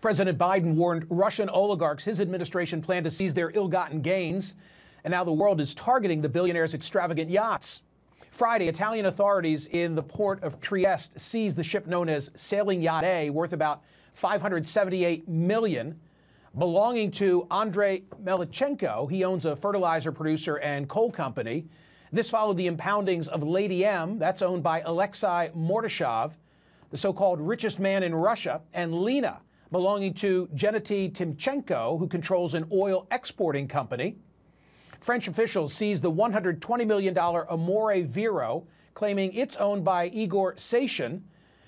President Biden warned Russian oligarchs his administration planned to seize their ill-gotten gains, and now the world is targeting the billionaire's extravagant yachts. Friday, Italian authorities in the port of Trieste seized the ship known as Sailing Yacht A, worth about $578 million, belonging to Andrei Melnichenko. He owns a fertilizer producer and coal company. This followed the impoundings of Lady M, that's owned by Alexei Mordashov, the so-called richest man in Russia, and Lena, belonging to Gennady Timchenko, who controls an oil exporting company. French officials seized the $120 million Amore Vero, claiming it's owned by Igor Sechin.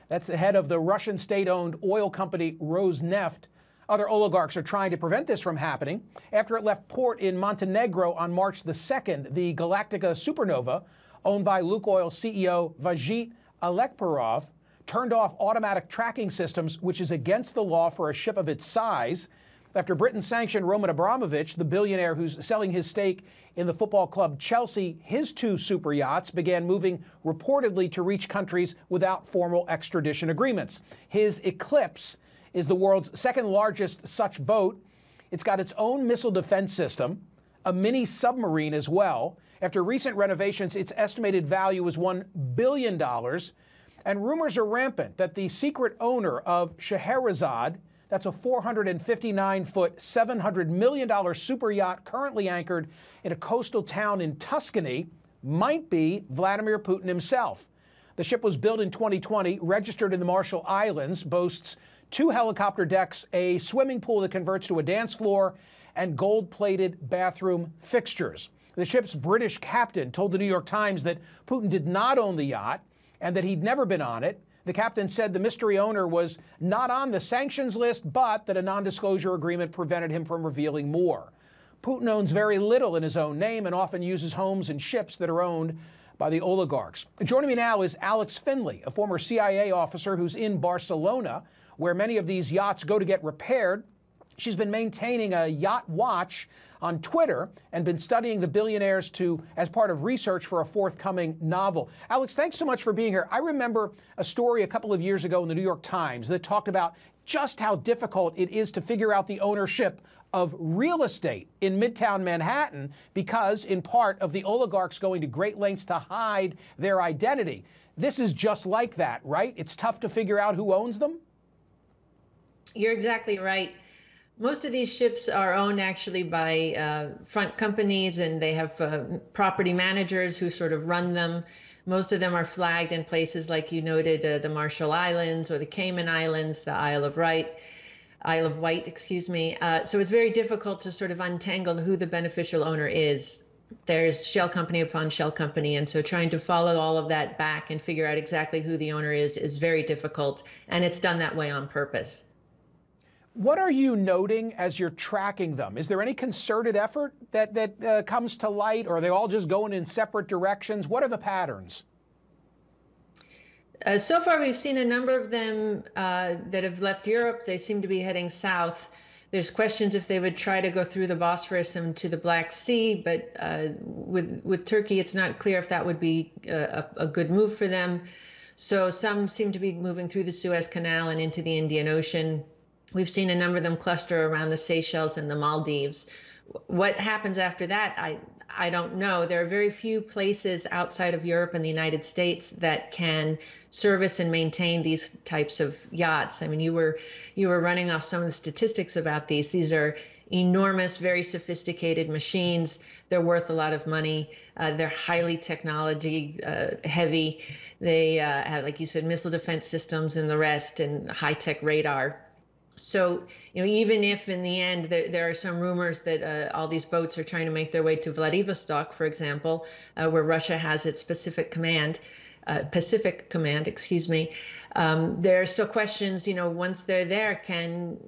That's the head of the Russian state-owned oil company Rosneft. Other oligarchs are trying to prevent this from happening. After it left port in Montenegro on March the 2nd, the Galactica Supernova, owned by Lukoil CEO Vazhit Alekperov, turned off automatic tracking systems, which is against the law for a ship of its size. After Britain sanctioned Roman Abramovich, the billionaire who's selling his stake in the football club Chelsea, his two super yachts began moving reportedly to reach countries without formal extradition agreements. His Eclipse is the world's second largest such boat. It's got its own missile defense system, a mini submarine as well. After recent renovations, its estimated value is $1 billion. And rumors are rampant that the secret owner of Scheherazade, that's a 459-foot, $700 million super yacht currently anchored in a coastal town in Tuscany, might be Vladimir Putin himself. The ship was built in 2020, registered in the Marshall Islands, boasts 2 helicopter decks, a swimming pool that converts to a dance floor, and gold-plated bathroom fixtures. The ship's British captain told the New York Times that Putin did not own the yacht and that he'd never been on it. The captain said the mystery owner was not on the sanctions list, but that a non-disclosure agreement prevented him from revealing more. Putin owns very little in his own name and often uses homes and ships that are owned by the oligarchs. Joining me now is Alex Finley, a former CIA officer who's in Barcelona, where many of these yachts go to get repaired. She's been maintaining a yacht watch on Twitter and been studying the billionaires as part of research for a forthcoming novel. Alex, thanks so much for being here. I remember a story a couple of years ago in the New York Times that talked about just how difficult it is to figure out the ownership of real estate in Midtown Manhattan because, in part, of the oligarchs going to great lengths to hide their identity. This is just like that, right? It's tough to figure out who owns them? You're exactly right. Most of these ships are owned actually by front companies, and they have property managers who sort of run them. Most of them are flagged in places like you noted, the Marshall Islands or the Cayman Islands, the Isle of Wight, excuse me. So it's very difficult to sort of untangle who the beneficial owner is. There's shell company upon shell company, and so trying to follow all of that back and figure out exactly who the owner is very difficult, and it's done that way on purpose. What are you noting as you're tracking them? Is there any concerted effort that comes to light, or are they all just going in separate directions? What are the patterns? So far, we've seen a number of them that have left Europe. They seem to be heading south. There's questions if they would try to go through the Bosphorus and to the Black Sea, but with Turkey, it's not clear if that would be a good move for them. So some seem to be moving through the Suez Canal and into the Indian Ocean. We've seen a number of them cluster around the Seychelles and the Maldives. What happens after that, I don't know. There are very few places outside of Europe and the United States that can service and maintain these types of yachts. I mean, you were running off some of the statistics about these. These are enormous, very sophisticated machines. They're worth a lot of money. They're highly technology heavy. They have, like you said, missile defense systems and the rest, and high-tech radar. So, even if in the end there are some rumors that all these boats are trying to make their way to Vladivostok, for example, where Russia has its Pacific Command, excuse me, there are still questions, once they're there, can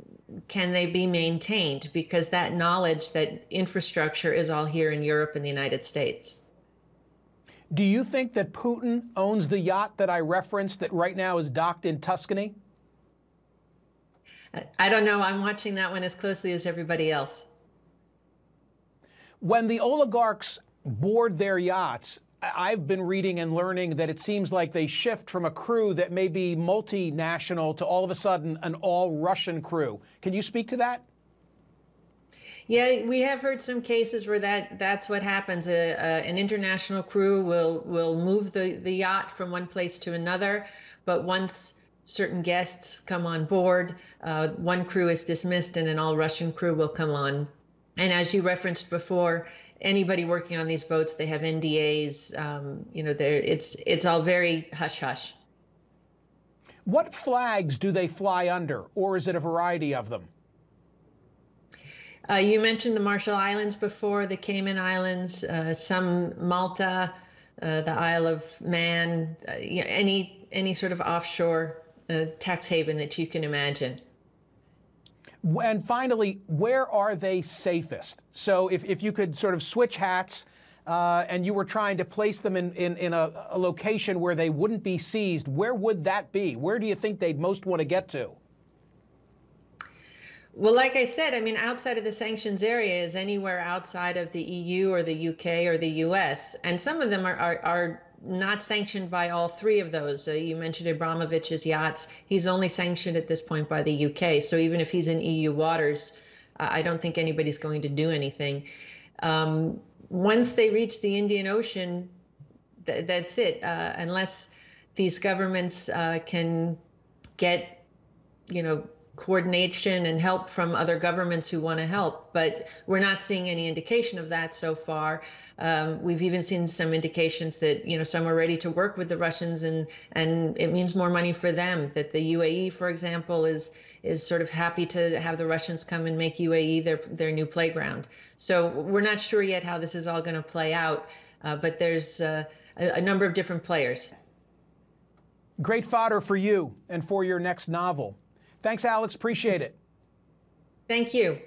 they be maintained? Because that knowledge, that infrastructure is all here in Europe and the United States. Do you think that Putin owns the yacht that I referenced that right now is docked in Tuscany? I don't know. I'm watching that one as closely as everybody else. When the oligarchs board their yachts, I've been reading and learning that it seems like they shift from a crew that may be multinational to all of a sudden an all-Russian crew. Can you speak to that? Yeah, we have heard some cases where that's what happens. An international crew will move the yacht from one place to another, but once certain guests come on board, one crew is dismissed and an all-Russian crew will come on. And as you referenced before, anybody working on these boats, they have NDAs. It's all very hush-hush. What flags do they fly under, or is it a variety of them? You mentioned the Marshall Islands before, the Cayman Islands, some Malta, the Isle of Man, any sort of offshore tax haven that you can imagine. And finally, where are they safest? So if you could sort of switch hats and you were trying to place them in a location where they wouldn't be seized, where would that be? Where do you think they'd most want to get to? Well, like I said, I mean, outside of the sanctions area is anywhere outside of the EU or the UK or the US. And some of them are not sanctioned by all three of those. You mentioned Abramovich's yachts. He's only sanctioned at this point by the UK. So even if he's in EU waters, I don't think anybody's going to do anything. Once they reach the Indian Ocean, that's it. Unless these governments can get, coordination and help from other governments who want to help. But we're not seeing any indication of that so far. We've even seen some indications that, some are ready to work with the Russians and it means more money for them, that the UAE, for example, is sort of happy to have the Russians come and make UAE their new playground. So we're not sure yet how this is all going to play out, but there's a number of different players. Great fodder for you and for your next novel. Thanks, Alex. Appreciate it. Thank you.